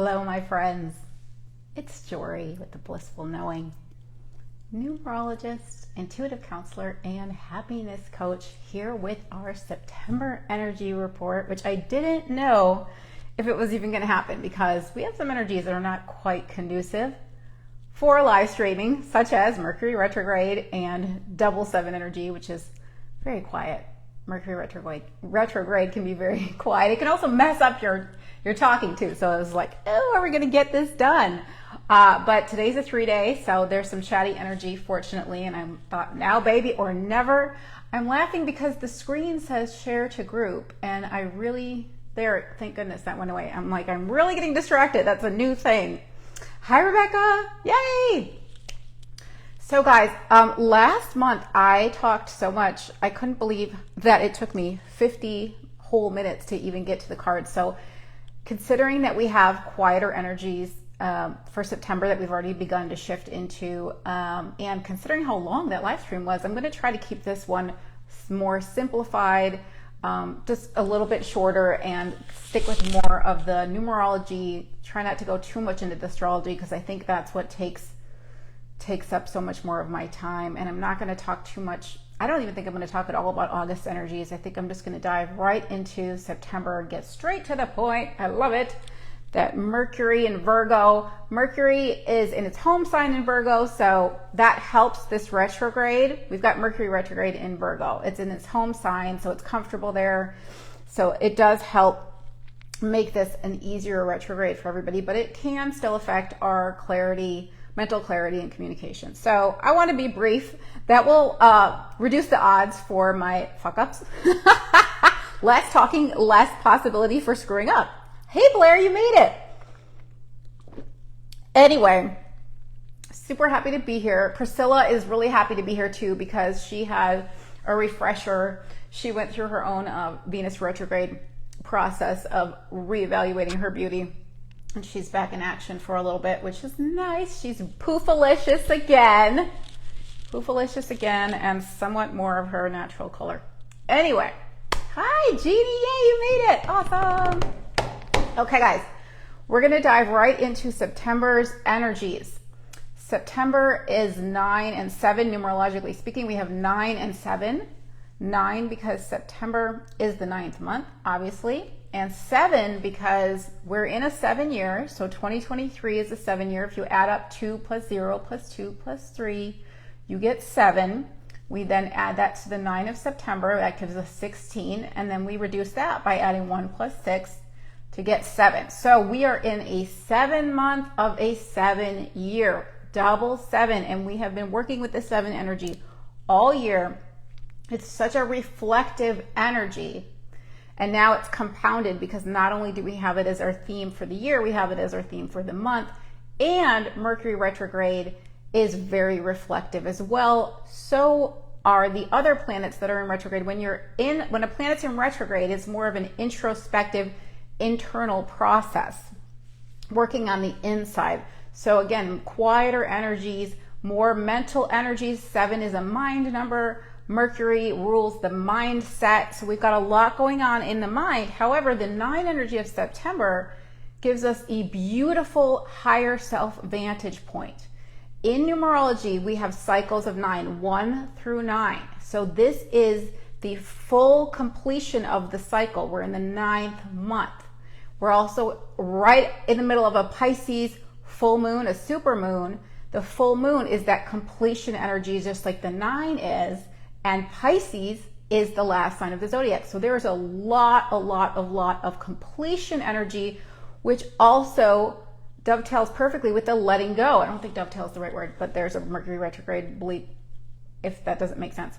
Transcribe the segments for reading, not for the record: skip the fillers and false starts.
Hello, my friends. It's Jory with the Blissful Knowing, numerologist, intuitive counselor, and happiness coach here with our September energy report, which I didn't know if it was even going to happen because we have some energies that are not quite conducive for live streaming, such as Mercury retrograde and double 7 energy, which is very quiet. Mercury retrograde can be very quiet. It can also mess up your talking too. So I was like, oh, are we going to get this done? But today's a 3-day, so there's some chatty energy, fortunately. And I thought, now, baby, or never. I'm laughing because the screen says share to group, and I really, thank goodness that went away. I'm like, I'm really getting distracted. That's a new thing. Hi, Rebecca. Yay. So guys, last month I talked so much, I couldn't believe that it took me 50 whole minutes to even get to the cards. So considering that we have quieter energies for September that we've already begun to shift into, and considering how long that live stream was, I'm going to try to keep this one more simplified, just a little bit shorter, and stick with more of the numerology. Try not to go too much into the astrology because I think that's what takes up so much more of my time. And I'm not going to talk too much. I don't even think I'm going to talk at all about August energies. I think I'm just going to dive right into September, get straight to the point. I love it. That Mercury in Virgo. Mercury is in its home sign in Virgo, so that helps this retrograde. We've got Mercury retrograde in Virgo. It's in its home sign, so it's comfortable there. So it does help make this an easier retrograde for everybody, but it can still affect our clarity, mental clarity, and communication. So I want to be brief. That will reduce the odds for my fuck ups. Less talking, less possibility for screwing up. Hey Blair, you made it. Anyway, super happy to be here. Priscilla is really happy to be here too because she had a refresher. She went through her own Venus retrograde process of reevaluating her beauty. And she's back in action for a little bit, which is nice. She's poofalicious again. Poofalicious again, and somewhat more of her natural color. Anyway, hi Jeannie, yay, you made it. Awesome. Okay guys, we're gonna dive right into September's energies. September is 9 and 7, numerologically speaking. We have 9 and 7. 9 because September is the 9th month, obviously. And 7 because we're in a 7 year, so 2023 is a 7 year. If you add up 2 plus 0 plus 2 plus 3, you get 7. We then add that to the 9 of September, that gives us 16, and then we reduce that by adding 1 plus 6 to get 7. So we are in a 7 month of a 7 year, double 7, and we have been working with the 7 energy all year. It's such a reflective energy. And now it's compounded because not only do we have it as our theme for the year, we have it as our theme for the month. And Mercury retrograde is very reflective as well. So are the other planets that are in retrograde. When a planet's in retrograde, it's more of an introspective, internal process, working on the inside. So again, quieter energies, more mental energies. 7 is a mind number. Mercury rules the mindset. So we've got a lot going on in the mind. However, the 9 energy of September gives us a beautiful higher self vantage point. In numerology, we have cycles of 9, 1 through 9. So this is the full completion of the cycle. We're in the 9th month. We're also right in the middle of a Pisces full moon, a super moon. The full moon is that completion energy, just like the 9 is. And Pisces is the last sign of the zodiac. So there is a lot of completion energy, which also dovetails perfectly with the letting go. I don't think dovetail is the right word, but there's a Mercury retrograde bleep, if that doesn't make sense.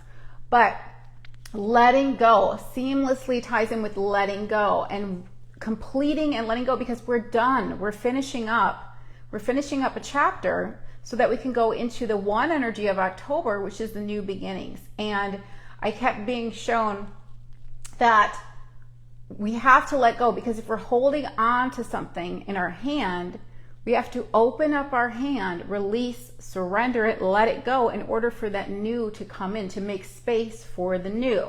But letting go seamlessly ties in with letting go and completing and letting go, because we're done. We're finishing up a chapter so that we can go into the 1 energy of October, which is the new beginnings. And I kept being shown that we have to let go, because if we're holding on to something in our hand, we have to open up our hand, release, surrender it, let it go in order for that new to come in, to make space for the new.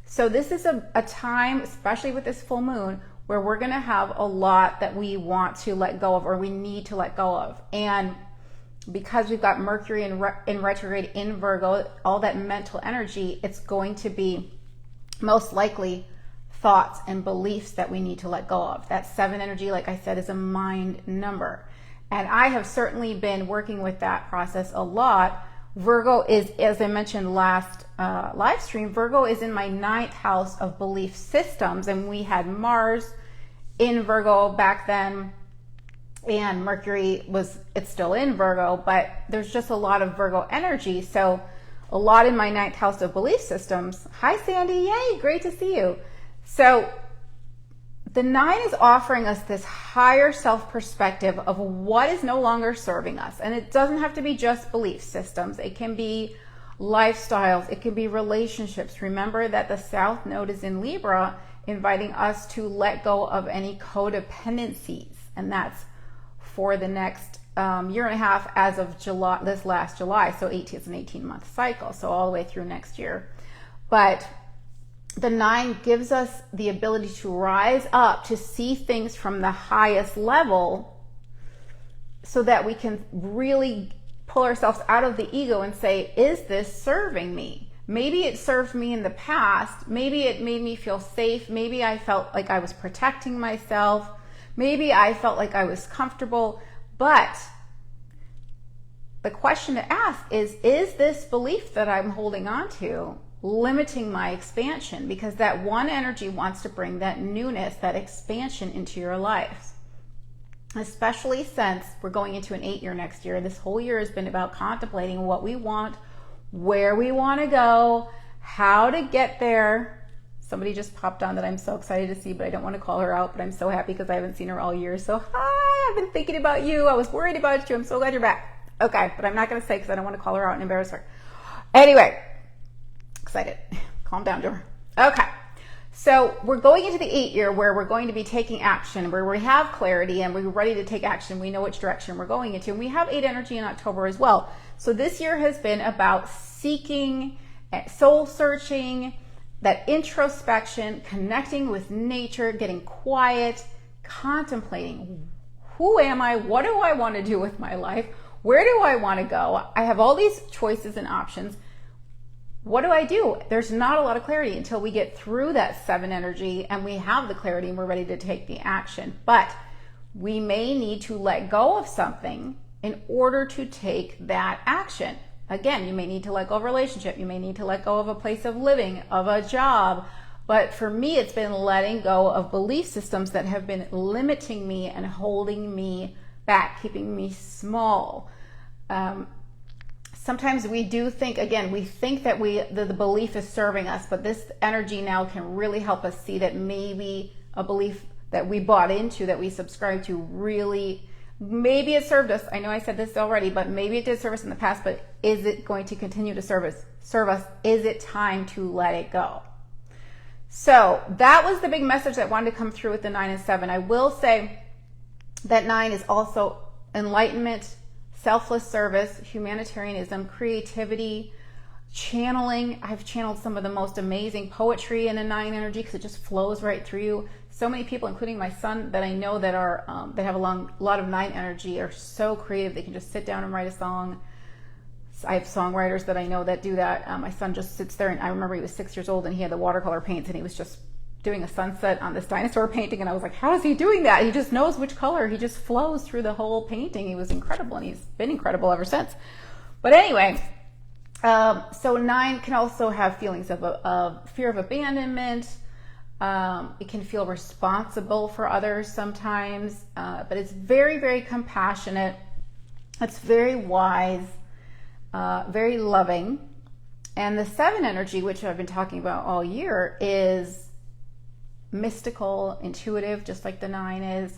So this is a time, especially with this full moon, where we're going to have a lot that we want to let go of or we need to let go of. And because we've got Mercury in retrograde in Virgo, all that mental energy, it's going to be most likely thoughts and beliefs that we need to let go of. That 7 energy, like I said, is a mind number. And I have certainly been working with that process a lot. Virgo is, as I mentioned last live stream, Virgo is in my 9th house of belief systems. And we had Mars in Virgo back then. And Mercury it's still in Virgo, but there's just a lot of Virgo energy. So a lot in my 9th house of belief systems. Hi, Sandy. Yay. Great to see you. So the 9 is offering us this higher self perspective of what is no longer serving us. And it doesn't have to be just belief systems. It can be lifestyles. It can be relationships. Remember that the South Node is in Libra, inviting us to let go of any codependencies. And that's for the next year and a half as of July, this last July. So it's an 18-month cycle. So all the way through next year. But the 9 gives us the ability to rise up, to see things from the highest level so that we can really pull ourselves out of the ego and say, is this serving me? Maybe it served me in the past. Maybe it made me feel safe. Maybe I felt like I was protecting myself. Maybe I felt like I was comfortable. But the question to ask is this belief that I'm holding on to limiting my expansion? Because that 1 energy wants to bring that newness, that expansion into your life. Especially since we're going into an 8-year next year. This whole year has been about contemplating what we want, where we want to go, how to get there. Somebody just popped on that I'm so excited to see, but I don't want to call her out, but I'm so happy because I haven't seen her all year. So hi, I've been thinking about you. I was worried about you. I'm so glad you're back. Okay, but I'm not going to say because I don't want to call her out and embarrass her. Anyway, excited. Calm down, Joe. Okay. So we're going into the 8-year where we're going to be taking action, where we have clarity and we're ready to take action. We know which direction we're going into. And we have 8 energy in October as well. So this year has been about seeking, soul searching, that introspection, connecting with nature, getting quiet, contemplating, who am I? What do I want to do with my life? Where do I want to go? I have all these choices and options. What do I do? There's not a lot of clarity until we get through that 7 energy and we have the clarity and we're ready to take the action. But we may need to let go of something in order to take that action. Again, you may need to let go of a relationship. You may need to let go of a place of living, of a job. But for me, it's been letting go of belief systems that have been limiting me and holding me back, keeping me small. Sometimes we do think, again, we think that the belief is serving us, but this energy now can really help us see that maybe a belief that we bought into, that we subscribe to, really, maybe it served us. I know I said this already, but maybe it did serve us in the past, but is it going to continue to serve us? Is it time to let it go? So that was the big message that wanted to come through with the 9 and 7. I will say that 9 is also enlightenment, selfless service, humanitarianism, creativity, channeling. I've channeled some of the most amazing poetry in a 9 energy because it just flows right through you. So many people, including my son, that I know that are that have a lot of 9 energy, are so creative. They can just sit down and write a song. I have songwriters that I know that do that. My son just sits there, and I remember he was 6 years old and he had the watercolor paints and he was just doing a sunset on this dinosaur painting, and I was like, how is he doing that? He just knows which color. He just flows through the whole painting. He was incredible, and he's been incredible ever since. But anyway, so 9 can also have feelings of fear of abandonment. It can feel responsible for others sometimes, but it's very, very compassionate. It's very wise, very loving. And the 7 energy, which I've been talking about all year, is mystical, intuitive, just like the 9 is.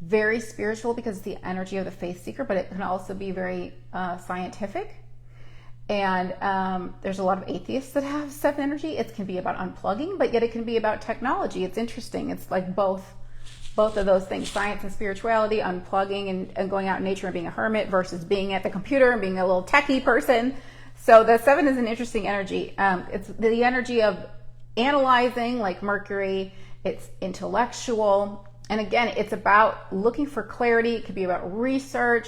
Very spiritual because it's the energy of the faith seeker, but it can also be very scientific. And there's a lot of atheists that have 7 energy. It can be about unplugging, but yet it can be about technology. It's interesting. It's like both of those things, science and spirituality, unplugging and going out in nature and being a hermit versus being at the computer and being a little techie person. So the 7 is an interesting energy. It's the energy of analyzing like Mercury. It's intellectual. And again, it's about looking for clarity. It could be about research.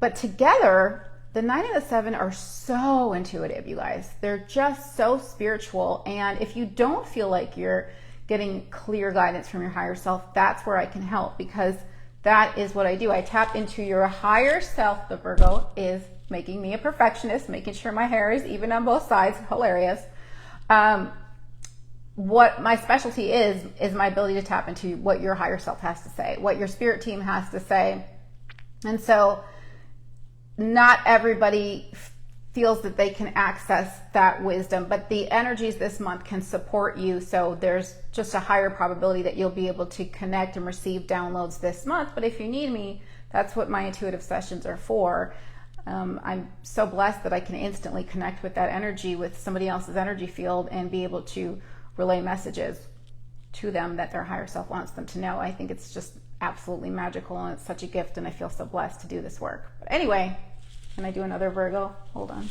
But together, the 9 and the 7 are so intuitive, you guys. They're just so spiritual. And if you don't feel like you're getting clear guidance from your higher self, that's where I can help, because that is what I do. I tap into your higher self. The Virgo is making me a perfectionist, making sure my hair is even on both sides. Hilarious. What my specialty is my ability to tap into what your higher self has to say, what your spirit team has to say. And so not everybody feels that they can access that wisdom, but the energies this month can support you. So there's just a higher probability that you'll be able to connect and receive downloads this month. But if you need me, that's what my intuitive sessions are for. I'm so blessed that I can instantly connect with that energy, with somebody else's energy field, and be able to relay messages to them that their higher self wants them to know. I think it's just absolutely magical, and it's such a gift, and I feel so blessed to do this work. But anyway, can I do another Virgo? Hold on.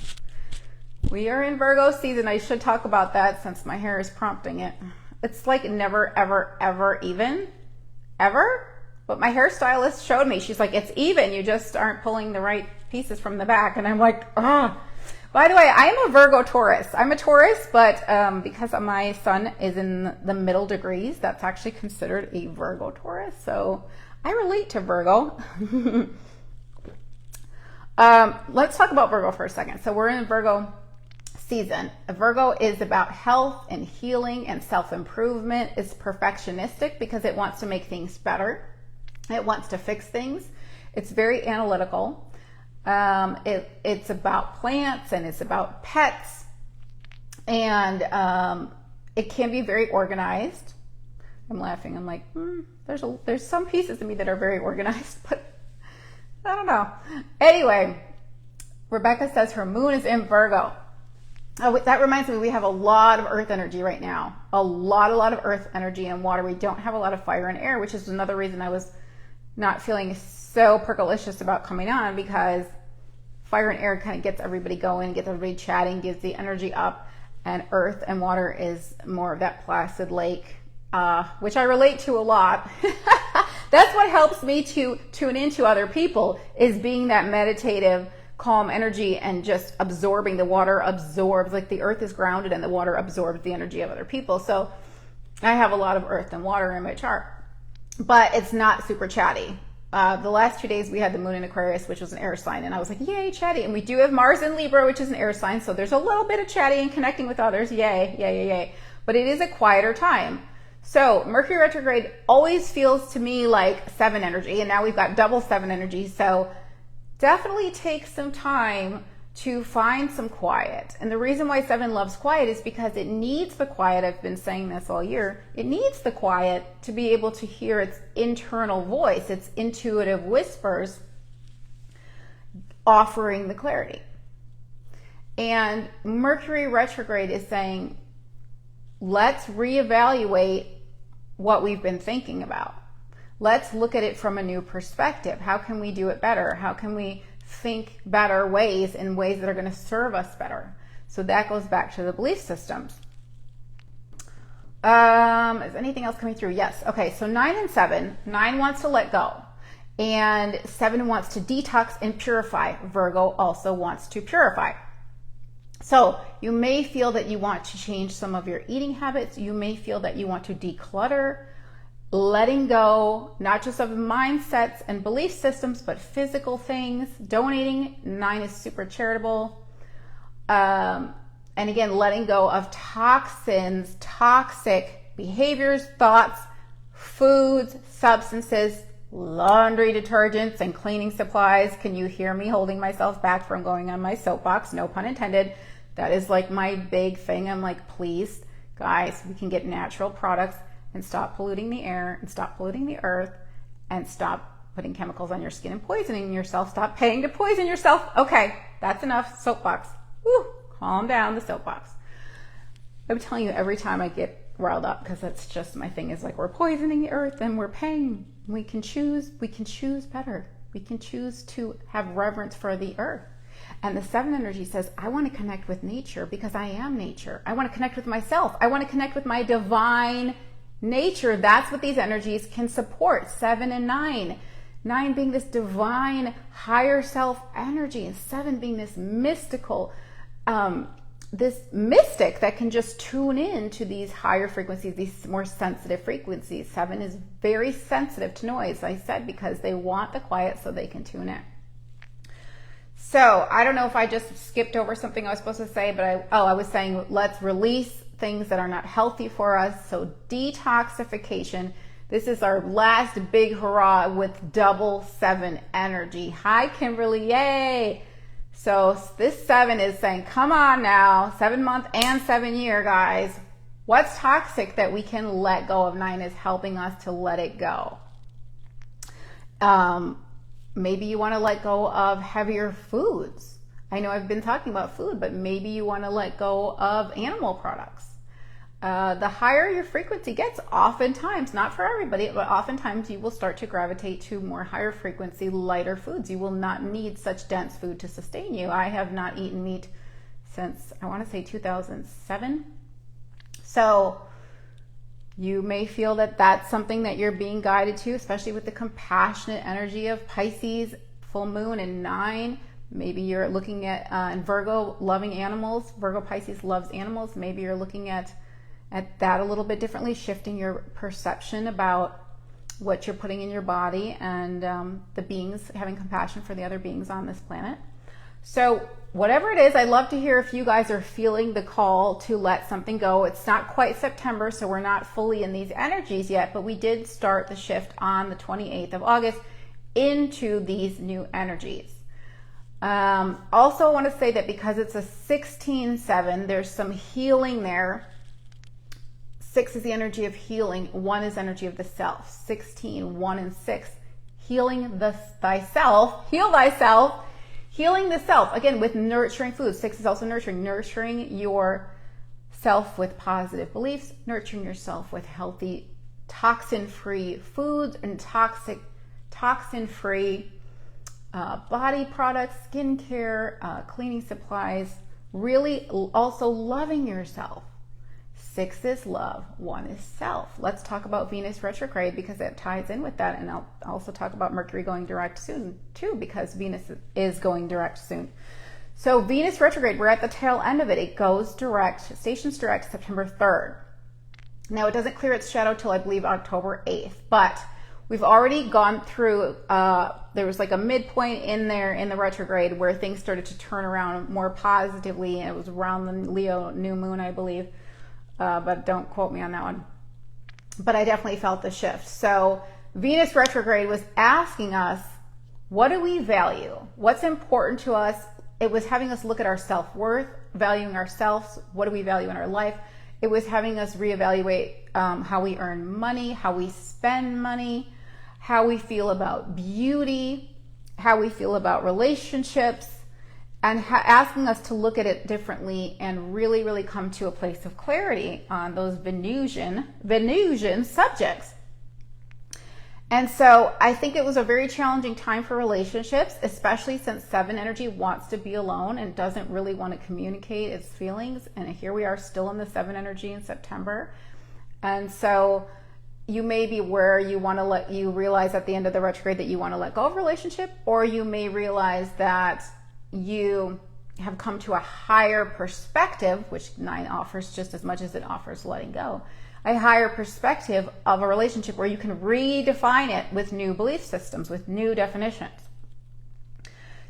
We are in Virgo season. I should talk about that since my hair is prompting it. It's like never, ever, ever even. Ever? But my hairstylist showed me. She's like, it's even. You just aren't pulling the right pieces from the back. And I'm like, ah. By the way, I am a Virgo Taurus. I'm a Taurus, but because my sun is in the middle degrees, that's actually considered a Virgo Taurus. So I relate to Virgo. Let's talk about Virgo for a second. So we're in Virgo season. Virgo is about health and healing and self-improvement. It's perfectionistic because it wants to make things better. It wants to fix things. It's very analytical. It's about plants and it's about pets, and it can be very organized. I'm laughing. I'm like, there's some pieces of me that are very organized, but I don't know. Anyway, Rebecca says her moon is in Virgo. Oh, that reminds me, we have a lot of earth energy right now. A lot of earth energy and water. We don't have a lot of fire and air, which is another reason I was not feeling so percolicious about coming on, because fire and air kind of gets everybody going, gets everybody chatting, gives the energy up, and earth and water is more of that placid lake, which I relate to a lot. That's what helps me to tune into other people, is being that meditative, calm energy and just absorbing. The water absorbs, like the earth is grounded and the water absorbs the energy of other people. So I have a lot of earth and water in my chart, but it's not super chatty. The last 2 days we had the moon in Aquarius, which was an air sign, and I was like, yay, chatty. And we do have Mars in Libra, which is an air sign, so there's a little bit of chatty and connecting with others. Yay, yay, yay, yay. But it is a quieter time. So Mercury retrograde always feels to me like 7 energy, and now we've got double 7 energy. So definitely take some time to find some quiet. And the reason why 7 loves quiet is because it needs the quiet. I've been saying this all year. It needs the quiet to be able to hear its internal voice, its intuitive whispers offering the clarity. And Mercury retrograde is saying, let's reevaluate what we've been thinking about. Let's look at it from a new perspective. How can we do it better? How can we think better ways, in ways that are going to serve us better? So that goes back to the belief systems. Is anything else coming through? Yes. Okay, so 9 and 7. 9 wants to let go, and 7 wants to detox and purify. Virgo also wants to purify. So you may feel that you want to change some of your eating habits. You may feel that you want to declutter, letting go, not just of mindsets and belief systems, but physical things, donating. 9 is super charitable. And again, letting go of toxins, toxic behaviors, thoughts, foods, substances, laundry detergents, and cleaning supplies. Can you hear me holding myself back from going on my soapbox? No pun intended. That is like my big thing. I'm like, please, guys, we can get natural products and stop polluting the air and stop polluting the earth and stop putting chemicals on your skin and poisoning yourself. Stop paying to poison yourself. Okay, that's enough. Soapbox. Woo, calm down, the soapbox. I'm telling you, every time I get riled up, because that's just my thing, is like, we're poisoning the earth and we're paying. We can choose better. We can choose to have reverence for the earth. And the 7 energy says, I want to connect with nature because I am nature. I want to connect with myself. I want to connect with my divine nature. That's what these energies can support. 7 and 9. 9 being this divine higher self energy, and 7 being this mystical, this mystic that can just tune in to these higher frequencies, these more sensitive frequencies. 7 is very sensitive to noise, I said, because they want the quiet so they can tune in. So I don't know if I just skipped over something I was supposed to say, but I was saying let's release things that are not healthy for us. So detoxification. This is our last big hurrah with double 7 energy. Hi, Kimberly. Yay. So this 7 is saying, come on now, 7-month and 7-year, guys. What's toxic that we can let go of? 9 is helping us to let it go. Maybe you want to let go of heavier foods. I know I've been talking about food, but maybe you want to let go of animal products. The higher your frequency gets, oftentimes, not for everybody, but oftentimes you will start to gravitate to more higher frequency, lighter foods. You will not need such dense food to sustain you. I have not eaten meat since, I want to say 2007. So you may feel that that's something that you're being guided to, especially with the compassionate energy of Pisces, full moon, and 9. Maybe you're looking at, and Virgo, loving animals. Virgo Pisces loves animals. Maybe you're looking at that a little bit differently, shifting your perception about what you're putting in your body, and the beings, having compassion for the other beings on this planet. So whatever it is, I'd love to hear if you guys are feeling the call to let something go. It's not quite September, so we're not fully in these energies yet, but we did start the shift on the 28th of August into these new energies. Also, I want to say that because it's a 16-7, there's some healing there. 6 is the energy of healing. 1 is energy of the self. 16, 1 and 6. Healing thyself. Heal thyself. Healing the self. Again, with nurturing food. 6 is also nurturing. Nurturing yourself with positive beliefs. Nurturing yourself with healthy, toxin-free foods and toxin-free body products, skincare, cleaning supplies. Really also loving yourself. 6 is love, 1 is self. Let's talk about Venus retrograde because it ties in with that. And I'll also talk about Mercury going direct soon too, because Venus is going direct soon. So Venus retrograde, we're at the tail end of it. It goes direct, stations direct September 3rd. Now it doesn't clear its shadow till I believe October 8th, but we've already gone through, there was like a midpoint in there in the retrograde where things started to turn around more positively, and it was around the Leo new moon, I believe. But don't quote me on that one. But I definitely felt the shift. So Venus retrograde was asking us, what do we value? What's important to us? It was having us look at our self-worth, valuing ourselves. What do we value in our life? It was having us reevaluate how we earn money, how we spend money, how we feel about beauty, how we feel about relationships, and asking us to look at it differently and really, really come to a place of clarity on those Venusian subjects. And so I think it was a very challenging time for relationships, especially since 7 energy wants to be alone and doesn't really want to communicate its feelings. And here we are still in the 7 energy in September. And so you may be where you want to you realize at the end of the retrograde that you want to let go of a relationship, or you may realize that you have come to a higher perspective, which 9 offers just as much as it offers letting go, a higher perspective of a relationship where you can redefine it with new belief systems, with new definitions.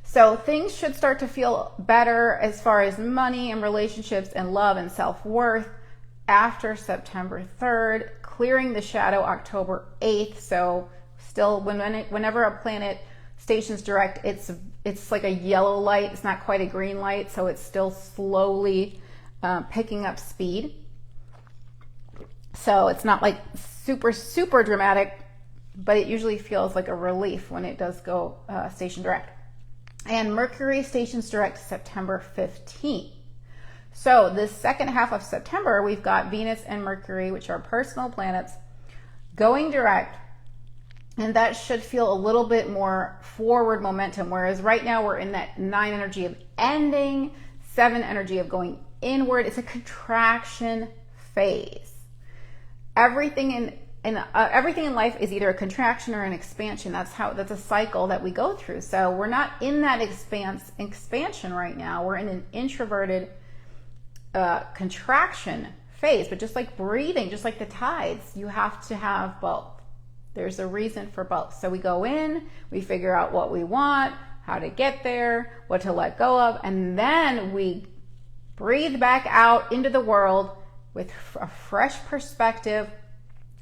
So things should start to feel better as far as money and relationships and love and self-worth after September 3rd, clearing the shadow October 8th. So still, whenever a planet stations direct, it's like a yellow light. It's not quite a green light, so it's still slowly picking up speed. So it's not like super dramatic, but it usually feels like a relief when it does go station direct. And Mercury stations direct September 15th. So the second half of September, we've got Venus and Mercury, which are personal planets, going direct And that should feel a little bit more forward momentum. Whereas right now we're in that 9 energy of ending, 7 energy of going inward. It's a contraction phase. Everything in life is either a contraction or an expansion. That's a cycle that we go through. So we're not in that expansion right now. We're in an introverted contraction phase. But just like breathing, just like the tides, you have to have both. There's a reason for both. So we go in, we figure out what we want, how to get there, what to let go of, and then we breathe back out into the world with a fresh perspective,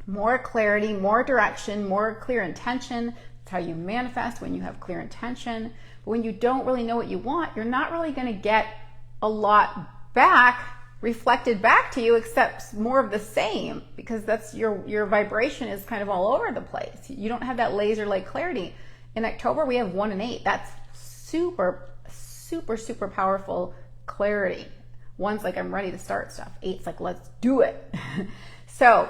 more clarity, more direction, more clear intention. That's how you manifest, when you have clear intention. But when you don't really know what you want, you're not really going to get a lot back, reflected back to you, except more of the same, because that's your vibration is kind of all over the place. You don't have that laser like clarity. In October, we have 1 and 8. That's super, super, super powerful clarity. 1's like, I'm ready to start stuff. 8's like, let's do it. So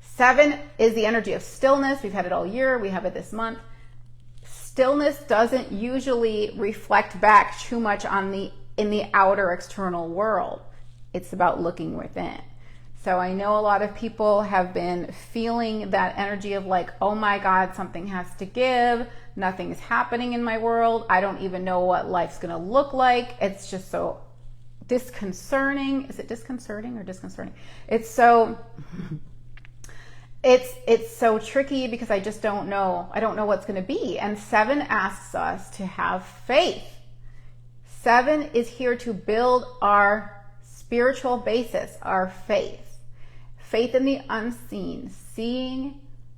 7 is the energy of stillness. We've had it all year. We have it this month. Stillness doesn't usually reflect back too much in the outer external world. It's about looking within. So I know a lot of people have been feeling that energy of like, oh my God, something has to give. Nothing's happening in my world. I don't even know what life's going to look like. It's just so disconcerting. Is it disconcerting or disconcerting? It's so tricky because I just don't know. I don't know what's going to be. And 7 asks us to have faith. 7 is here to build our spiritual basis, our faith. Faith in the unseen,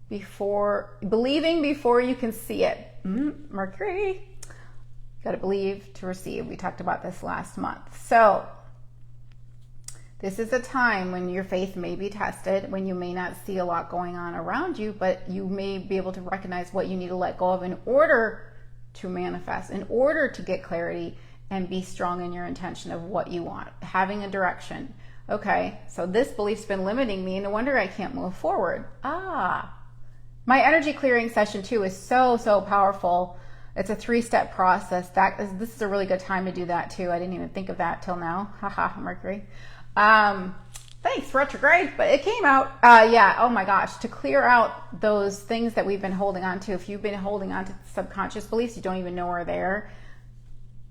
believing before you can see it. Mercury. You got to believe to receive. We talked about this last month. So this is a time when your faith may be tested, when you may not see a lot going on around you, but you may be able to recognize what you need to let go of in order to manifest, in order to get clarity and be strong in your intention of what you want, having a direction. Okay, so this belief's been limiting me, no wonder I can't move forward. My energy clearing session too is so, so powerful. It's a 3-step process. This is a really good time to do that too. I didn't even think of that till now. Haha, Mercury. Thanks, retrograde, but it came out. Yeah, oh my gosh, to clear out those things that we've been holding on to. If you've been holding on to subconscious beliefs, you don't even know are there.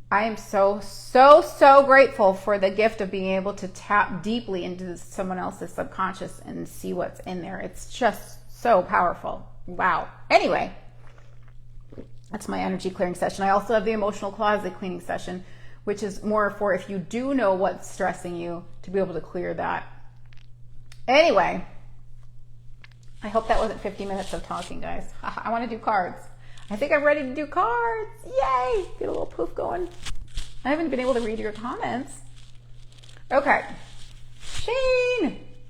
I am so, so, so grateful for the gift of being able to tap deeply into someone else's subconscious and see what's in there. It's just so powerful. Wow. Anyway, that's my energy clearing session. I also have the emotional closet cleaning session, which is more for if you do know what's stressing you, to be able to clear that. Anyway, I hope that wasn't 50 minutes of talking, guys. I want to do cards. I think I'm ready to do cards. Yay! Get a little poof going. I haven't been able to read your comments. Okay.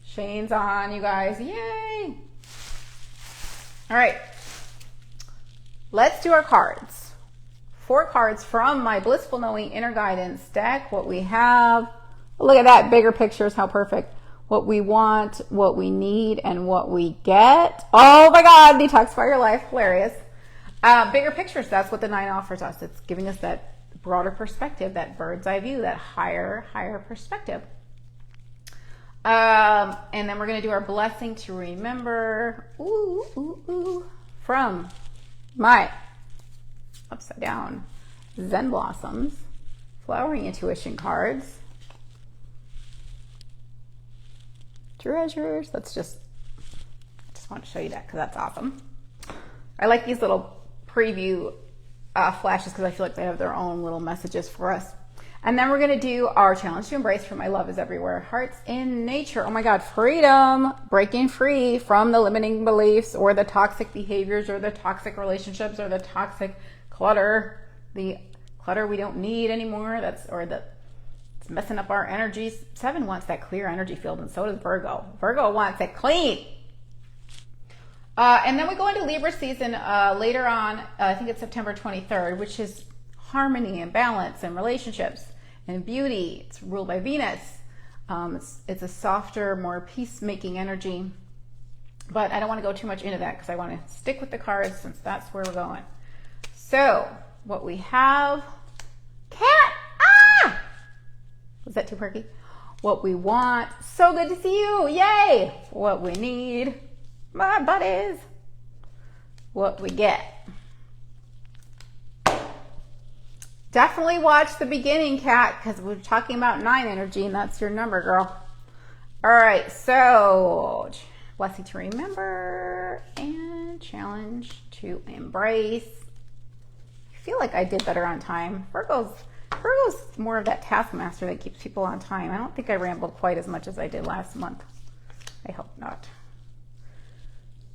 Shane's on, you guys. Yay! All right. Let's do our cards. 4 cards from my Blissful Knowing Inner Guidance deck. What we have. Look at that. Bigger pictures. How perfect. What we want, what we need, and what we get. Oh my God. Detoxify your life. Hilarious. Bigger pictures, that's what the 9 offers us. It's giving us that broader perspective, that bird's eye view, that higher perspective. And then we're going to do our blessing to remember. From my upside down Zen Blossoms Flowering Intuition cards. Treasures. I just want to show you that because that's awesome. I like these little preview flashes because I feel like they have their own little messages for us. And then we're going to do our challenge to embrace from My Love is Everywhere. Hearts in Nature. Oh my God, freedom. Breaking free from the limiting beliefs or the toxic behaviors or the toxic relationships or the toxic clutter. The clutter we don't need anymore. It's messing up our energies. 7 wants that clear energy field, and so does Virgo. Virgo wants it clean. And then we go into Libra season later on, I think it's September 23rd, which is harmony and balance and relationships and beauty. It's ruled by Venus. It's a softer, more peacemaking energy. But I don't want to go too much into that because I want to stick with the cards since that's where we're going. So what we have, cat, ah! Was that too perky? What we want, so good to see you, yay! What we need, my buddies. What we get. Definitely watch the beginning, cat, because we're talking about 9 energy and that's your number, girl. All right, so blessing to remember and challenge to embrace. I feel like I did better on time. Virgo's more of that taskmaster that keeps people on time. I don't think I rambled quite as much as I did last month. I hope not.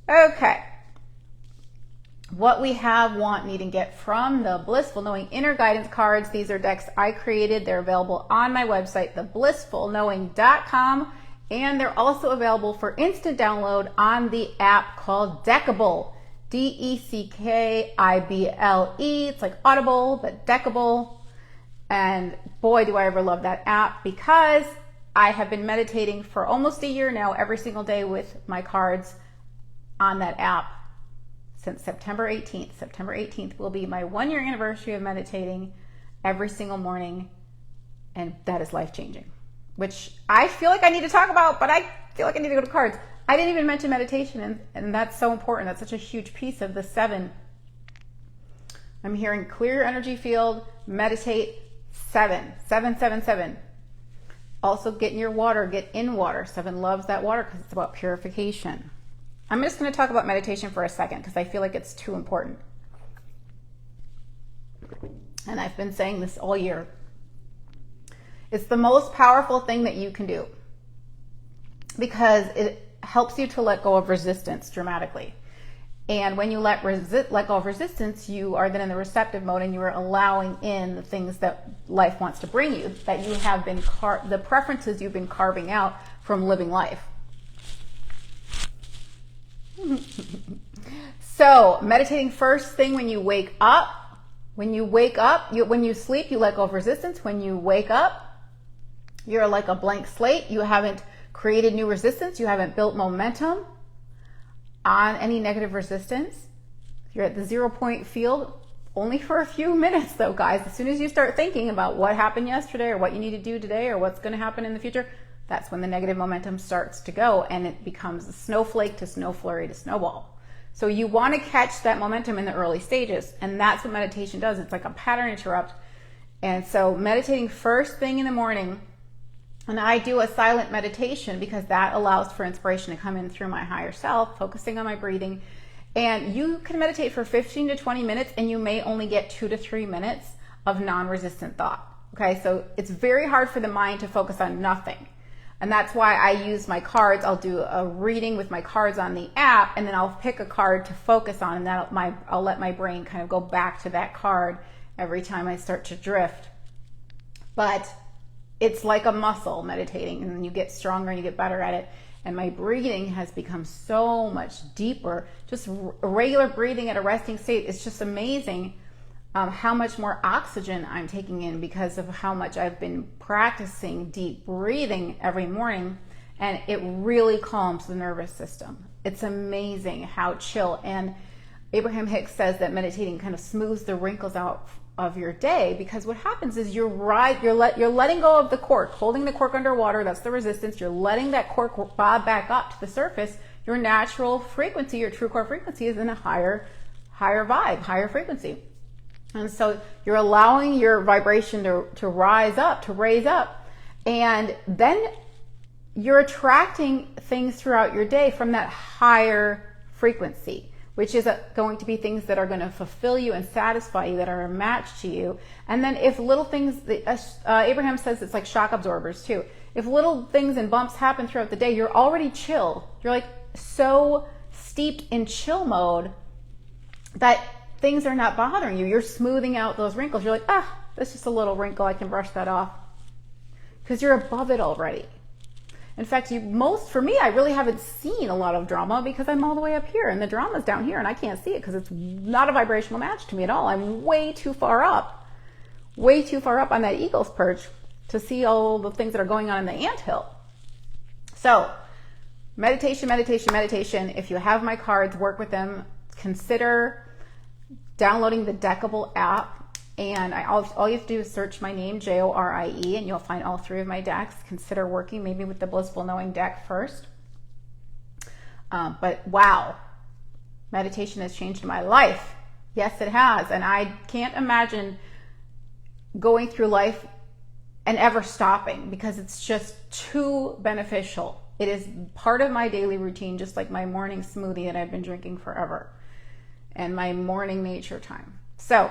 Okay. What we have, want, need, and get from the Blissful Knowing Inner Guidance cards. These are decks I created. They're available on my website, theblissfulknowing.com. And they're also available for instant download on the app called Deckable. Deckable. It's like Audible, but Deckable. And boy, do I ever love that app because I have been meditating for almost a year now, every single day with my cards on that app since September 18th. September 18th will be my 1-year anniversary of meditating every single morning. And that is life-changing, which I feel like I need to talk about, but I feel like I need to go to cards. I didn't even mention meditation, and that's so important. That's such a huge piece of the 7. I'm hearing clear your energy field, meditate, 7. Also get in your water, get in water. 7 loves that water because it's about purification. I'm just going to talk about meditation for a second because I feel like it's too important. And I've been saying this all year. It's the most powerful thing that you can do because it helps you to let go of resistance dramatically. And when you let go of resistance, you are then in the receptive mode and you are allowing in the things that life wants to bring you, that you have been, the preferences you've been carving out from living life. So meditating first thing when you wake up. When you wake up, when you sleep, you let go of resistance. When you wake up, you're like a blank slate. You haven't created new resistance. You haven't built momentum on any negative resistance. You're at the 0 point field only for a few minutes though, guys. As soon as you start thinking about what happened yesterday or what you need to do today or what's going to happen in the future, that's when the negative momentum starts to go and it becomes a snowflake to snow flurry to snowball. So you want to catch that momentum in the early stages, and that's what meditation does. It's like a pattern interrupt. And so meditating first thing in the morning, and I do a silent meditation because that allows for inspiration to come in through my higher self, focusing on my breathing. And you can meditate for 15 to 20 minutes, and you may only get 2 to 3 minutes of non-resistant thought. Okay, so it's very hard for the mind to focus on nothing. And that's why I use my cards. I'll do a reading with my cards on the app, and then I'll pick a card to focus on, and I'll let my brain kind of go back to that card every time I start to drift. But it's like a muscle, meditating, and you get stronger and you get better at it. And my breathing has become so much deeper. Just regular breathing at a resting state, it's just amazing how much more oxygen I'm taking in because of how much I've been practicing deep breathing every morning, and it really calms the nervous system. It's amazing how chill. And Abraham Hicks says that meditating kind of smooths the wrinkles out of your day, because what happens is you're letting go of the cork, holding the cork underwater. That's the resistance. You're letting that cork bob back up to the surface. Your natural frequency, your true core frequency, is in a higher vibe, higher frequency. And so you're allowing your vibration to rise up, to raise up. And then you're attracting things throughout your day from that higher frequency, which is going to be things that are going to fulfill you and satisfy you, that are a match to you. And then if little things, Abraham says it's like shock absorbers too. If little things and bumps happen throughout the day, you're already chill. You're like so steeped in chill mode that things are not bothering you. You're smoothing out those wrinkles. You're like, that's just a little wrinkle. I can brush that off. Because you're above it already. In fact, for me, I really haven't seen a lot of drama because I'm all the way up here and the drama's down here and I can't see it because it's not a vibrational match to me at all. I'm way too far up on that eagle's perch to see all the things that are going on in the anthill. So Meditation, meditation, meditation. If you have my cards, work with them. Consider downloading the Deckable app. And all you have to do is search my name, Jorie, and you'll find all 3 of my decks. Consider working maybe with the Blissful Knowing deck first. But wow, meditation has changed my life. Yes, it has. And I can't imagine going through life and ever stopping, because it's just too beneficial. It is part of my daily routine, just like my morning smoothie that I've been drinking forever and my morning nature time. So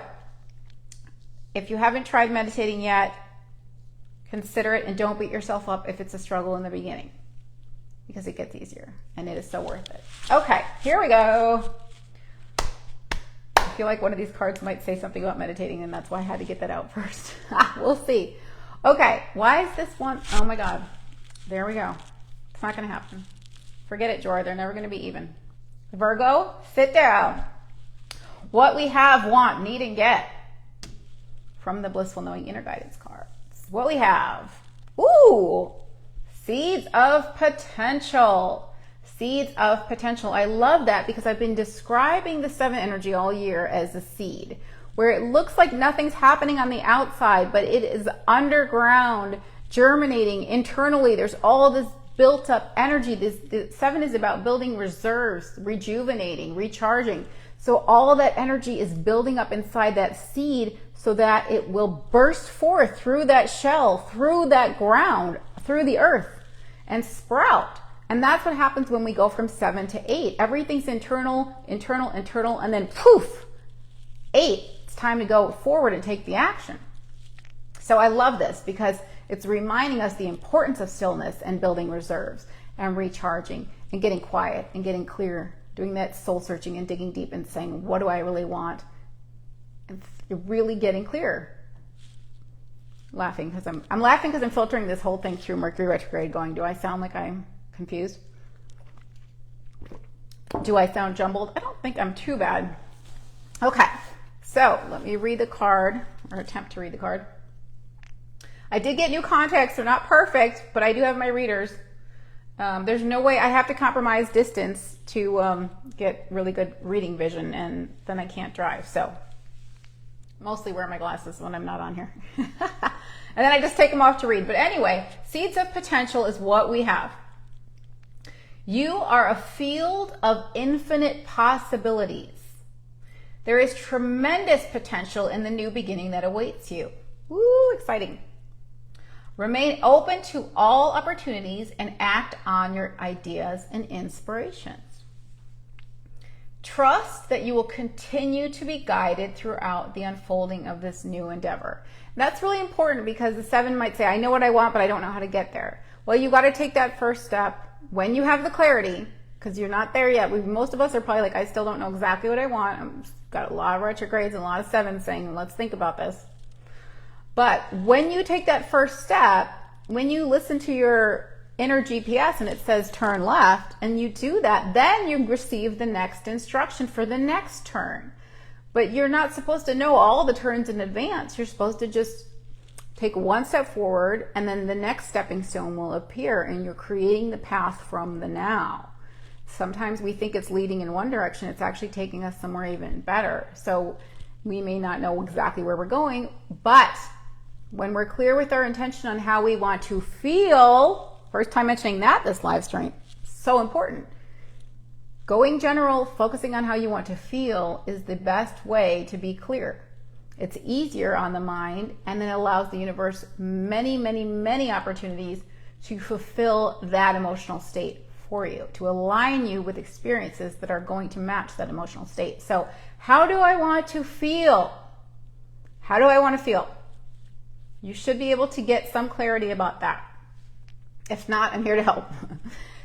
if you haven't tried meditating yet, consider it, and don't beat yourself up if it's a struggle in the beginning, because it gets easier and it is so worth it. Okay, here we go. I feel like one of these cards might say something about meditating, and that's why I had to get that out first. We'll see. Okay, why is this one? Oh my God. There we go. It's not going to happen. Forget it, Jor. They're never going to be even. Virgo, sit down. What we have, want, need, and get from the Blissful Knowing Inner Guidance cards. What we have. Ooh, seeds of potential. Seeds of potential. I love that, because I've been describing the 7 energy all year as a seed, where it looks like nothing's happening on the outside, but it is underground, germinating internally. There's all this built up energy. The 7 is about building reserves, rejuvenating, recharging. So all that energy is building up inside that seed so that it will burst forth through that shell, through that ground, through the earth, and sprout. And that's what happens when we go from 7 to 8. Everything's internal, internal, internal, and then poof, 8. It's time to go forward and take the action. So I love this, because it's reminding us the importance of stillness and building reserves and recharging and getting quiet and getting clear, doing that soul searching and digging deep and saying, what do I really want? And really getting clear. Laughing because I'm laughing because I'm filtering this whole thing through Mercury retrograde, going, do I sound like I'm confused? Do I sound jumbled? I don't think I'm too bad. Okay, so let me read the card, or attempt to read the card. I did get new contacts. They're not perfect, but I do have my readers. There's no way I have to compromise distance to get really good reading vision, and then I can't drive. So mostly wear my glasses when I'm not on here. And then I just take them off to read. But anyway, seeds of potential is what we have. You are a field of infinite possibilities. There is tremendous potential in the new beginning that awaits you. Woo, exciting. Remain open to all opportunities and act on your ideas and inspirations. Trust that you will continue to be guided throughout the unfolding of this new endeavor. That's really important, because the 7 might say, I know what I want, but I don't know how to get there. Well, you got to take that first step when you have the clarity, because you're not there yet. Most of us are probably like, I still don't know exactly what I want. I've got a lot of retrogrades and a lot of 7s saying, let's think about this. But when you take that first step, when you listen to your inner GPS and it says turn left, and you do that, then you receive the next instruction for the next turn. But you're not supposed to know all the turns in advance. You're supposed to just take one step forward, and then the next stepping stone will appear, and you're creating the path from the now. Sometimes we think it's leading in one direction. It's actually taking us somewhere even better. So we may not know exactly where we're going, but when we're clear with our intention on how we want to feel, first time mentioning that this live stream, so important. Going general, focusing on how you want to feel is the best way to be clear. It's easier on the mind, and then it allows the universe many, many, many opportunities to fulfill that emotional state for you, to align you with experiences that are going to match that emotional state. So how do I want to feel? How do I want to feel? You should be able to get some clarity about that. If not, I'm here to help.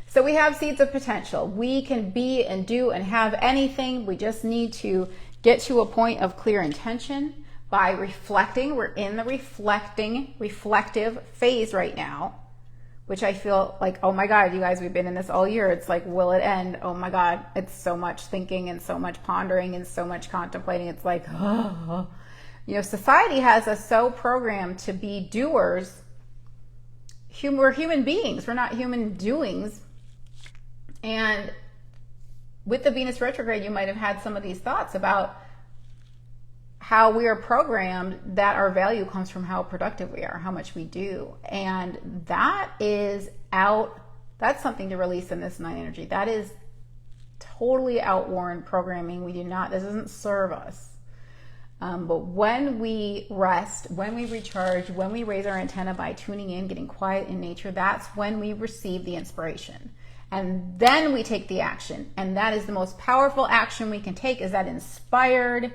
So we have seeds of potential. We can be and do and have anything. We just need to get to a point of clear intention by reflecting. We're in the reflective phase right now, which I feel like, oh my God, you guys, we've been in this all year. It's like, will it end? Oh my God, it's so much thinking and so much pondering and so much contemplating. It's like, oh. You know, society has us so programmed to be doers. We're human beings. We're not human doings. And with the Venus retrograde, you might have had some of these thoughts about how we are programmed, that our value comes from how productive we are, how much we do. And that is out, that's something to release in this 9 energy. That is totally outworn programming. We do not, this doesn't serve us. But when we rest, when we recharge, when we raise our antenna by tuning in, getting quiet in nature, that's when we receive the inspiration. And then we take the action. And that is the most powerful action we can take, is that inspired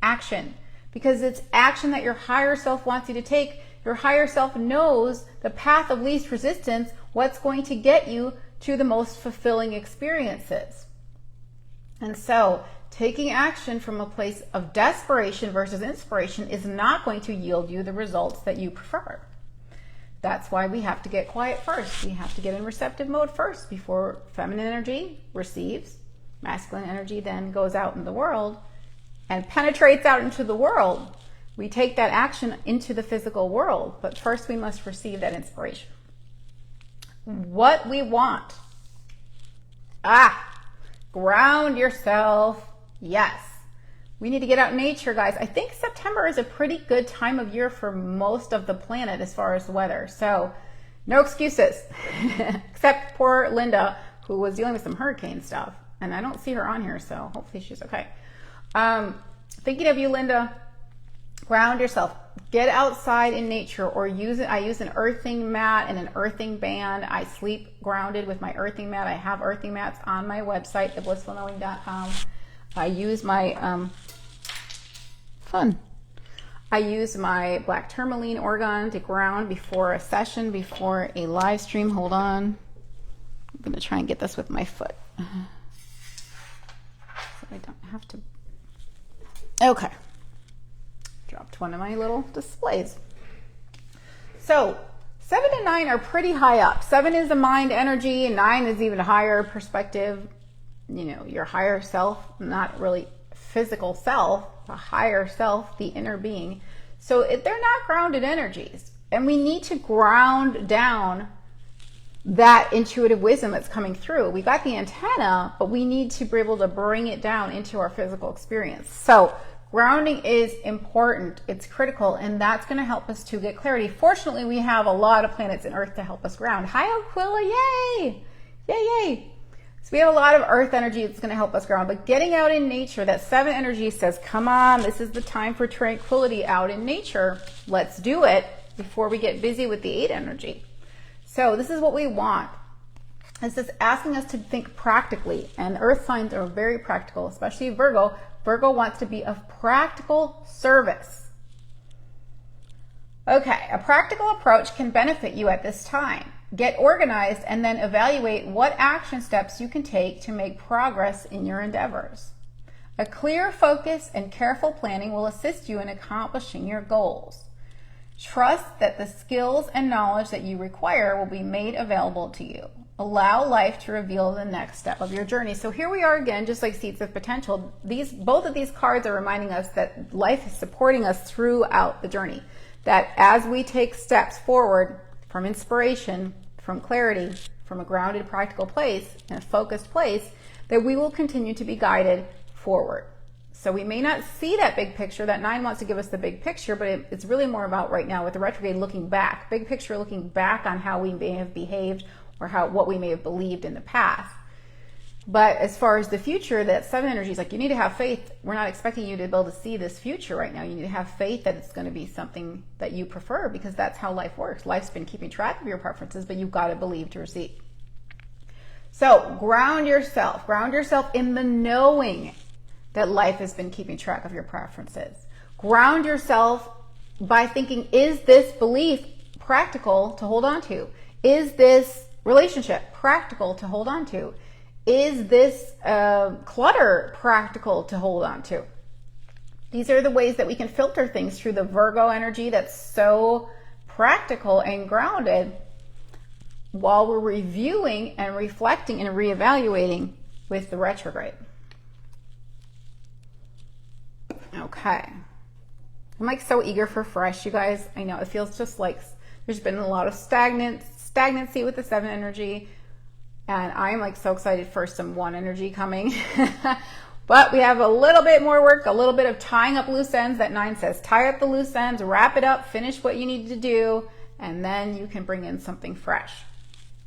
action. Because it's action that your higher self wants you to take. Your higher self knows the path of least resistance, what's going to get you to the most fulfilling experiences. And so taking action from a place of desperation versus inspiration is not going to yield you the results that you prefer. That's why we have to get quiet first. We have to get in receptive mode first before feminine energy receives. Masculine energy then goes out in the world and penetrates out into the world. We take that action into the physical world, but first we must receive that inspiration. What we want. Ground yourself. Yes. We need to get out in nature, guys. I think September is a pretty good time of year for most of the planet as far as weather. So no excuses, except poor Linda, who was dealing with some hurricane stuff. And I don't see her on here, so hopefully she's okay. Thinking of you, Linda. Ground yourself. Get outside in nature, or I use an earthing mat and an earthing band. I sleep grounded with my earthing mat. I have earthing mats on my website, theblissfulknowing.com. I use my I use my black tourmaline organ to ground before a session, before a live stream. Hold on. I'm going to try and get this with my foot, so I don't have to. Okay. Dropped one of my little displays. So 7 and 9 are pretty high up. 7 is the mind energy, and 9 is even higher perspective. You know, your higher self, not really physical self, the higher self, the inner being. So they're not grounded energies. And we need to ground down that intuitive wisdom that's coming through. We got the antenna, but we need to be able to bring it down into our physical experience. So grounding is important. It's critical, and that's going to help us to get clarity. Fortunately, we have a lot of planets in Earth to help us ground. Hi, Aquila. Yay! Yay, yay. So we have a lot of earth energy that's going to help us ground, but getting out in nature, that 7 energy says, come on, this is the time for tranquility out in nature. Let's do it before we get busy with the 8 energy. So this is what we want. It's just asking us to think practically, and earth signs are very practical, especially Virgo. Virgo wants to be of practical service. Okay, a practical approach can benefit you at this time. Get organized and then evaluate what action steps you can take to make progress in your endeavors. A clear focus and careful planning will assist you in accomplishing your goals. Trust that the skills and knowledge that you require will be made available to you. Allow life to reveal the next step of your journey. So here we are again, just like Seeds of Potential. Both of these cards are reminding us that life is supporting us throughout the journey. That as we take steps forward from inspiration, from clarity, from a grounded, practical place, and a focused place, that we will continue to be guided forward. So we may not see that big picture. That 9 wants to give us the big picture, but it's really more about right now with the retrograde looking back. Big picture, looking back on how we may have behaved or what we may have believed in the past. But as far as the future, that 7 energy is like, you need to have faith. We're not expecting you to be able to see this future right now. You need to have faith that it's going to be something that you prefer, because that's how life works. Life's been keeping track of your preferences, but you've got to believe to receive. So ground yourself in the knowing that life has been keeping track of your preferences. Ground yourself by thinking, is this belief practical to hold on to? Is this relationship practical to hold on to? Is this clutter practical to hold on to? These are the ways that we can filter things through the Virgo energy that's so practical and grounded, while we're reviewing and reflecting and reevaluating with the retrograde. Okay. I'm like so eager for fresh, you guys. I know it feels just like there's been a lot of stagnancy with the 7 energy. And I'm like so excited for some one energy coming. But we have a little bit more work, a little bit of tying up loose ends. That 9 says tie up the loose ends, wrap it up, finish what you need to do, and then you can bring in something fresh.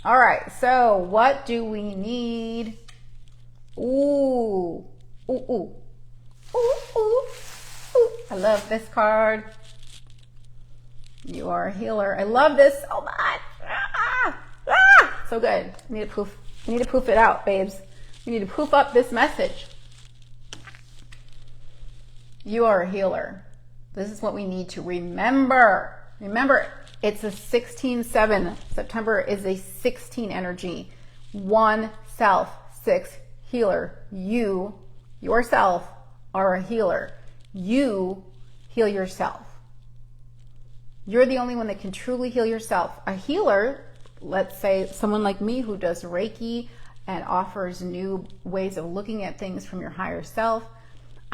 All right, so what do we need? Ooh, ooh, ooh, ooh, ooh, ooh. I love this card. You are a healer. I love this so much. So good. We need to poof it out, babes. We need to poof up this message. You are a healer. This is what we need to remember. Remember, it's a 16-7. September is a 16 energy. 1 self, 6 healer. You, yourself, are a healer. You heal yourself. You're the only one that can truly heal yourself. A healer, let's say someone like me who does Reiki and offers new ways of looking at things from your higher self,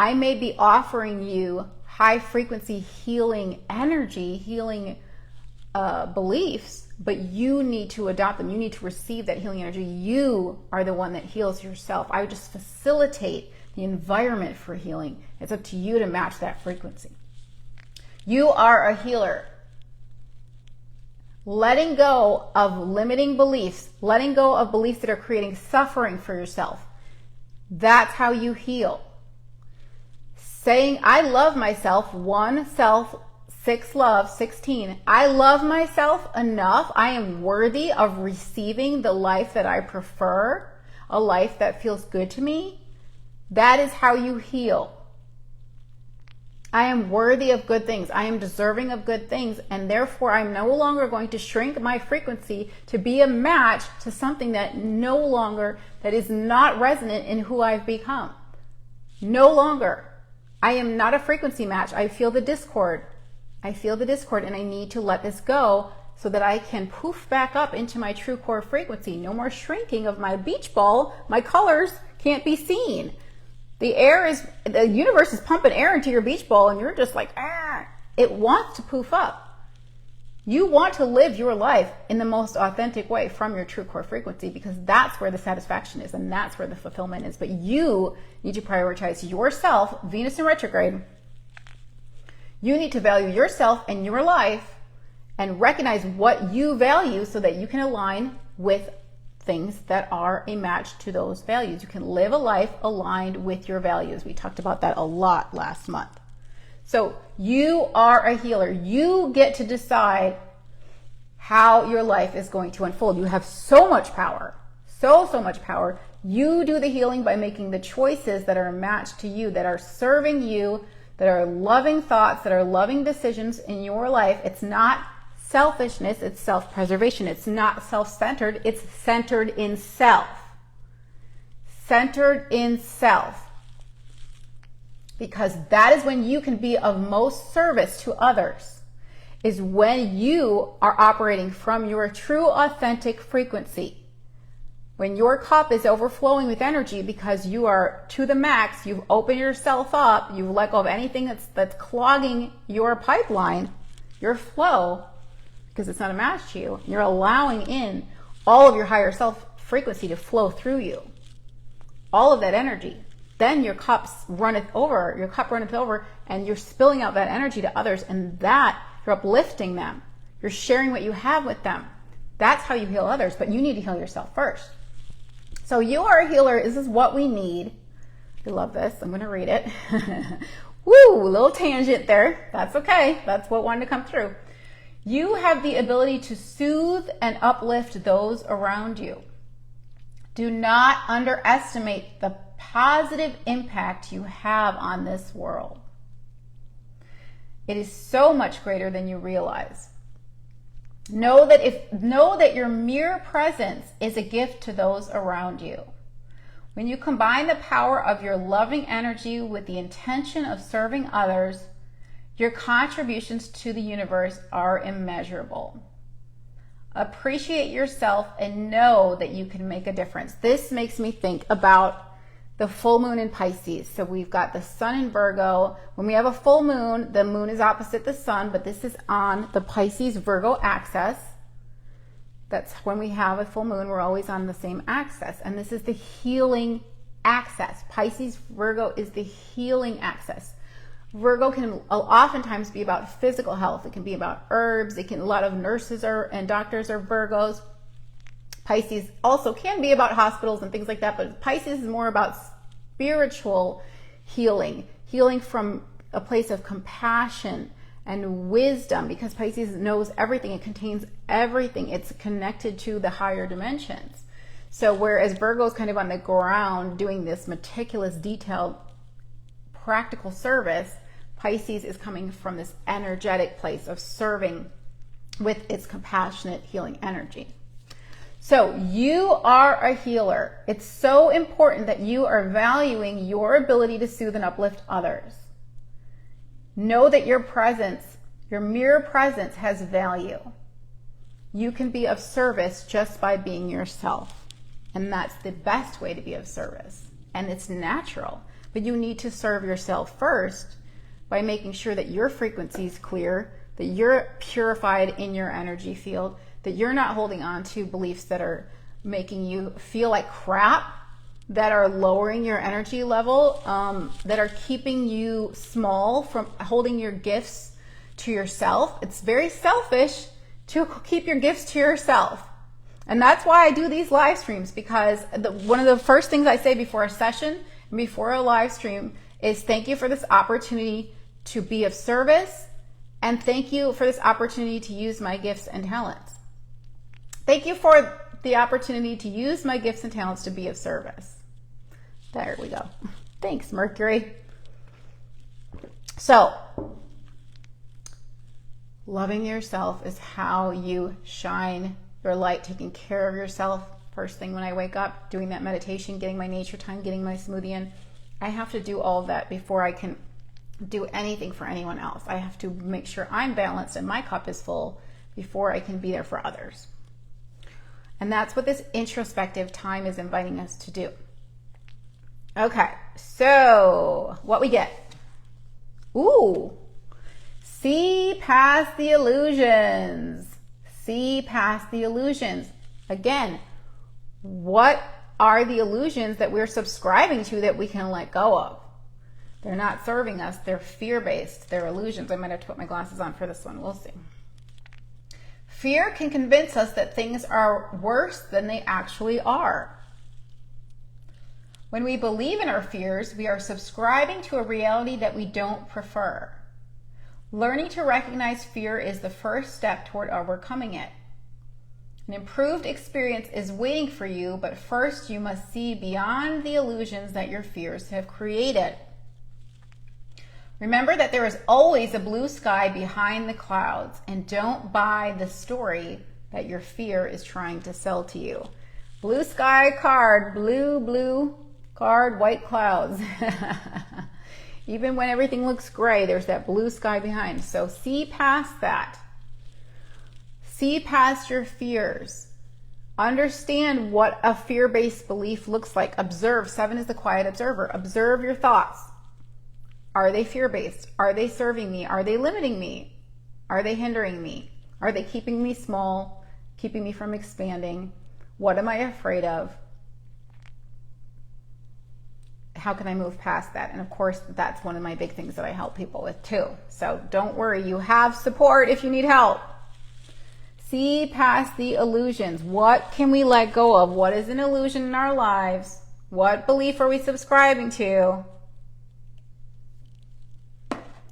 I may be offering you high frequency healing energy, healing beliefs, but you need to adopt them. You need to receive that healing energy. You are the one that heals yourself. I would just facilitate the environment for healing. It's up to you to match that frequency. You are a healer. Letting go of limiting beliefs, letting go of beliefs that are creating suffering for yourself. That's how you heal. Saying, I love myself, 1 self, 6 love, 16. I love myself enough. I am worthy of receiving the life that I prefer, a life that feels good to me. That is how you heal. I am worthy of good things. I am deserving of good things. And therefore, I'm no longer going to shrink my frequency to be a match to something that that is not resonant in who I've become. No longer. I am not a frequency match. I feel the discord. I feel the discord and I need to let this go so that I can poof back up into my true core frequency. No more shrinking of my beach ball. My colors can't be seen. The universe is pumping air into your beach ball and you're just like, it wants to poof up. You want to live your life in the most authentic way from your true core frequency because that's where the satisfaction is and that's where the fulfillment is. But you need to prioritize yourself, Venus in retrograde. You need to value yourself and your life and recognize what you value so that you can align with things that are a match to those values. You can live a life aligned with your values. We talked about that a lot last month. So you are a healer. You get to decide how your life is going to unfold. You have so much power, so much power. You do the healing by making the choices that are matched to you, that are serving you, that are loving thoughts, that are loving decisions in your life. It's not selfishness, it's self-preservation. It's not self-centered, it's centered in self. Centered in self. Because that is when you can be of most service to others, is when you are operating from your true authentic frequency. When your cup is overflowing with energy because you are to the max, you've opened yourself up, you've let go of anything that's clogging your pipeline, your flow, because it's not a match to you. You're allowing in all of your higher self frequency to flow through you. All of that energy. Then your cup runneth over, and you're spilling out that energy to others, and that you're uplifting them. You're sharing what you have with them. That's how you heal others, but you need to heal yourself first. So you are a healer. This is what we need. I love this. I'm going to read it. Woo, little tangent there. That's okay. That's what wanted to come through. You have the ability to soothe and uplift those around you. Do not underestimate the positive impact you have on this world. It is so much greater than you realize. Know that your mere presence is a gift to those around you. When you combine the power of your loving energy with the intention of serving others, your contributions to the universe are immeasurable. Appreciate yourself and know that you can make a difference. This makes me think about the full moon in Pisces. So we've got the sun in Virgo. When we have a full moon, the moon is opposite the sun, but this is on the Pisces Virgo axis. That's when we have a full moon, we're always on the same axis. And this is the healing axis. Pisces, Virgo is the healing axis. Virgo can oftentimes be about physical health. It can be about herbs. A lot of nurses and doctors are Virgos. Pisces also can be about hospitals and things like that, but Pisces is more about spiritual healing from a place of compassion and wisdom, because Pisces knows everything. It contains everything. It's connected to the higher dimensions. So whereas Virgo is kind of on the ground doing this meticulous, detailed, practical service, Pisces is coming from this energetic place of serving with its compassionate, healing energy. So you are a healer. It's so important that you are valuing your ability to soothe and uplift others. Know that your presence, your mere presence, has value. You can be of service just by being yourself. And that's the best way to be of service. And it's natural. But you need to serve yourself first by making sure that your frequency is clear, that you're purified in your energy field, that you're not holding on to beliefs that are making you feel like crap, that are lowering your energy level, that are keeping you small from holding your gifts to yourself. It's very selfish to keep your gifts to yourself. And that's why I do these live streams, because one of the first things I say before a session and before a live stream is thank you for this opportunity to be of service, and thank you for this opportunity to use my gifts and talents. Thank you for the opportunity to use my gifts and talents to be of service. There we go. Thanks, Mercury. So, loving yourself is how you shine your light, taking care of yourself. First thing when I wake up, doing that meditation, getting my nature time, getting my smoothie in. I have to do all of that before I can do anything for anyone else. I have to make sure I'm balanced and my cup is full before I can be there for others. And that's what this introspective time is inviting us to do. Okay, so what we get? Ooh, see past the illusions. See past the illusions. Again, what are the illusions that we're subscribing to that we can let go of? They're not serving us. They're fear-based. They're illusions. I might have to put my glasses on for this one. We'll see. Fear can convince us that things are worse than they actually are. When we believe in our fears, we are subscribing to a reality that we don't prefer. Learning to recognize fear is the first step toward overcoming it. An improved experience is waiting for you, but first you must see beyond the illusions that your fears have created. Remember that there is always a blue sky behind the clouds, and don't buy the story that your fear is trying to sell to you. Blue sky card, blue card, white clouds. Even when everything looks gray, there's that blue sky behind. So see past that. See past your fears. Understand what a fear-based belief looks like. Observe. 7 is the quiet observer. Observe your thoughts. Are they fear-based? Are they serving me? Are they limiting me? Are they hindering me? Are they keeping me small, keeping me from expanding? What am I afraid of? How can I move past that? And of course, that's one of my big things that I help people with too. So don't worry, you have support if you need help. See past the illusions. What can we let go of? What is an illusion in our lives? What belief are we subscribing to?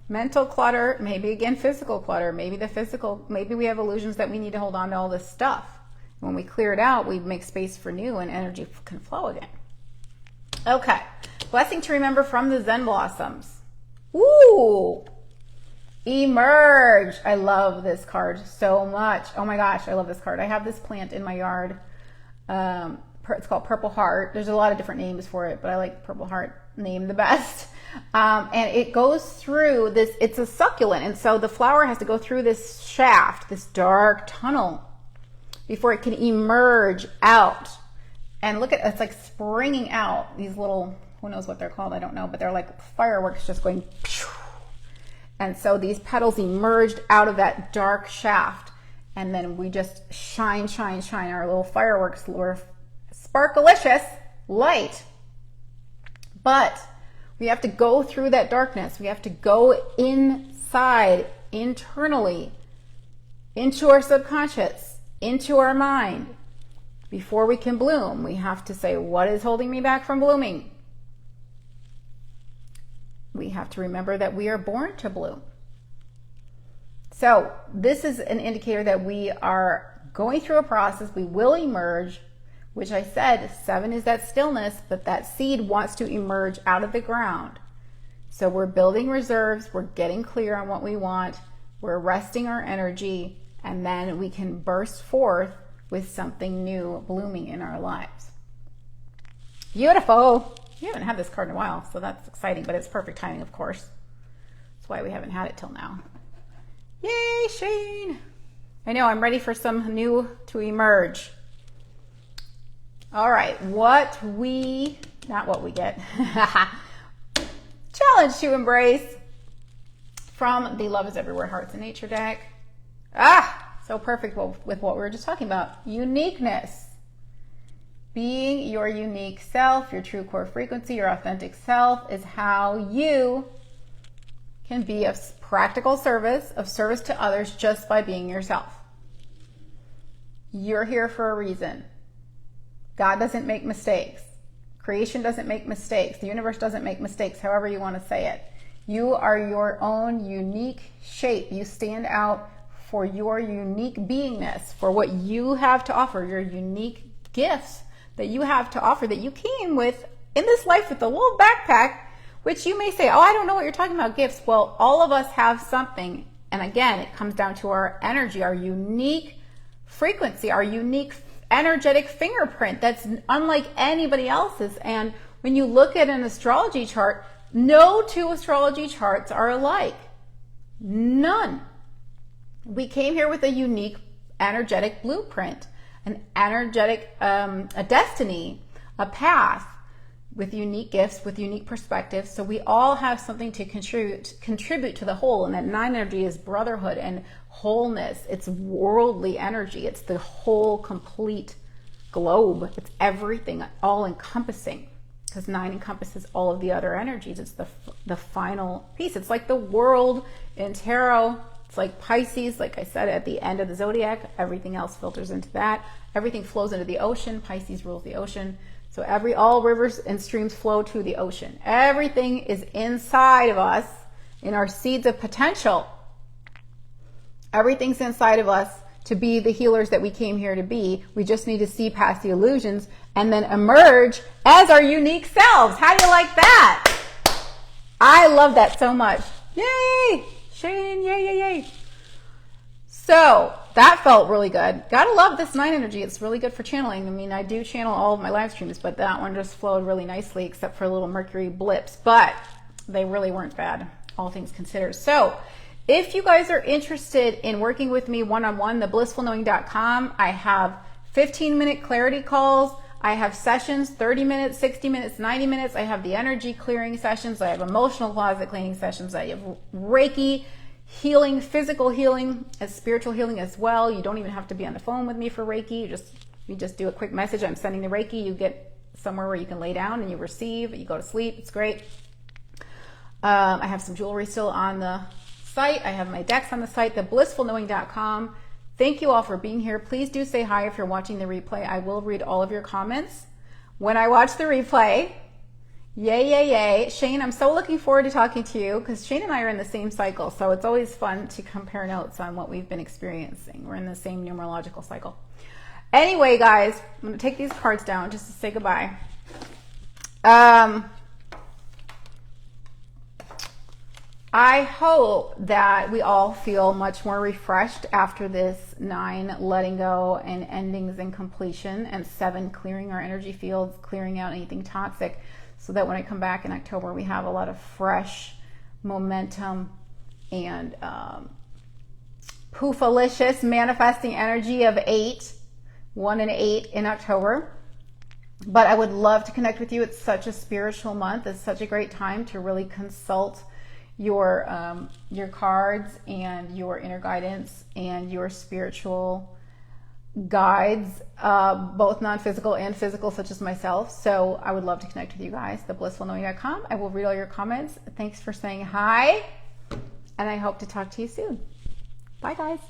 Mental clutter, maybe again physical clutter, maybe we have illusions that we need to hold on to all this stuff. When we clear it out, we make space for new and energy can flow again. Okay, blessing to remember from the Zen Blossoms. Ooh, emerge. I love this card so much. Oh my gosh, I love this card. I have this plant in my yard. It's called Purple Heart. There's a lot of different names for it, but I like Purple Heart name the best. And it goes through this, it's a succulent. And so the flower has to go through this shaft, this dark tunnel before it can emerge out. And look at, it's like springing out these little, who knows what they're called? I don't know, but they're like fireworks just going. And so these petals emerged out of that dark shaft. and then we just shine our little fireworks, we're sparkalicious light. But we have to go through that darkness. We have to go inside, internally, into our subconscious, into our mind. Before we can bloom, we have to say, what is holding me back from blooming? We have to remember that we are born to bloom. So this is an indicator that we are going through a process. We will emerge, which I said 7 is that stillness, but that seed wants to emerge out of the ground. So we're building reserves, we're getting clear on what we want, we're resting our energy, and then we can burst forth with something new blooming in our lives. Beautiful. We haven't had this card in a while, so that's exciting, but it's perfect timing, of course. That's why we haven't had it till now. Yay, Shane. I know, I'm ready for some new to emerge. All right, not what we get. Challenge to embrace from the Love is Everywhere Hearts in Nature deck. So perfect with what we were just talking about. Uniqueness. Being your unique self, your true core frequency, your authentic self is how you can be of practical service, of service to others just by being yourself. You're here for a reason. God doesn't make mistakes. Creation doesn't make mistakes. The universe doesn't make mistakes, however you want to say it. You are your own unique shape. You stand out for your unique beingness, for what you have to offer, your unique gifts that you have to offer, that you came with in this life with a little backpack, which you may say, oh, I don't know what you're talking about, gifts. Well, all of us have something. And again, it comes down to our energy, our unique frequency, our unique energetic fingerprint that's unlike anybody else's. And when you look at an astrology chart, no two astrology charts are alike. None. We came here with a unique energetic blueprint, an energetic, a destiny, a path with unique gifts, with unique perspectives. So we all have something to contribute to the whole. And that 9 energy is brotherhood and wholeness. It's worldly energy. It's the whole complete globe. It's everything, all encompassing, because 9 encompasses all of the other energies. It's the final piece. It's like the world in tarot. It's like Pisces, like I said, at the end of the zodiac, everything else filters into that. Everything flows into the ocean. Pisces rules the ocean. So all rivers and streams flow to the ocean. Everything is inside of us, in our seeds of potential. Everything's inside of us to be the healers that we came here to be. We just need to see past the illusions and then emerge as our unique selves. How do you like that? I love that so much. Yay! Shane, yay. So that felt really good. Gotta love this 9 energy. It's really good for channeling. I mean, I do channel all of my live streams, but that one just flowed really nicely, except for little Mercury blips, but they really weren't bad, all things considered. So if you guys are interested in working with me one-on-one, theblissfulknowing.com, I have 15-minute clarity calls. I have sessions, 30 minutes, 60 minutes, 90 minutes. I have the energy clearing sessions. I have emotional closet cleaning sessions. I have Reiki healing, physical healing, as spiritual healing as well. You don't even have to be on the phone with me for Reiki. You just do a quick message. I'm sending the Reiki. You get somewhere where you can lay down and you receive. You go to sleep. It's great. I have some jewelry still on the site. I have my decks on the site, theblissfulknowing.com. Thank you all for being here. Please do say hi if you're watching the replay. I will read all of your comments when I watch the replay. Yay. Shane, I'm so looking forward to talking to you, because Shane and I are in the same cycle, so it's always fun to compare notes on what we've been experiencing. We're in the same numerological cycle. Anyway, guys, I'm going to take these cards down just to say goodbye. I hope that we all feel much more refreshed after this 9 letting go and endings and completion, and 7 clearing our energy fields, clearing out anything toxic, so that when I come back in October, we have a lot of fresh momentum and poofalicious manifesting energy of 8, 1 and 8 in October. But I would love to connect with you. It's such a spiritual month. It's such a great time to really consult your cards and your inner guidance and your spiritual guides, both non-physical and physical, such as myself. So I would love to connect with you guys. theblissfulknowing.com. I will read all your comments. Thanks for saying hi, and I hope to talk to you soon. Bye, guys.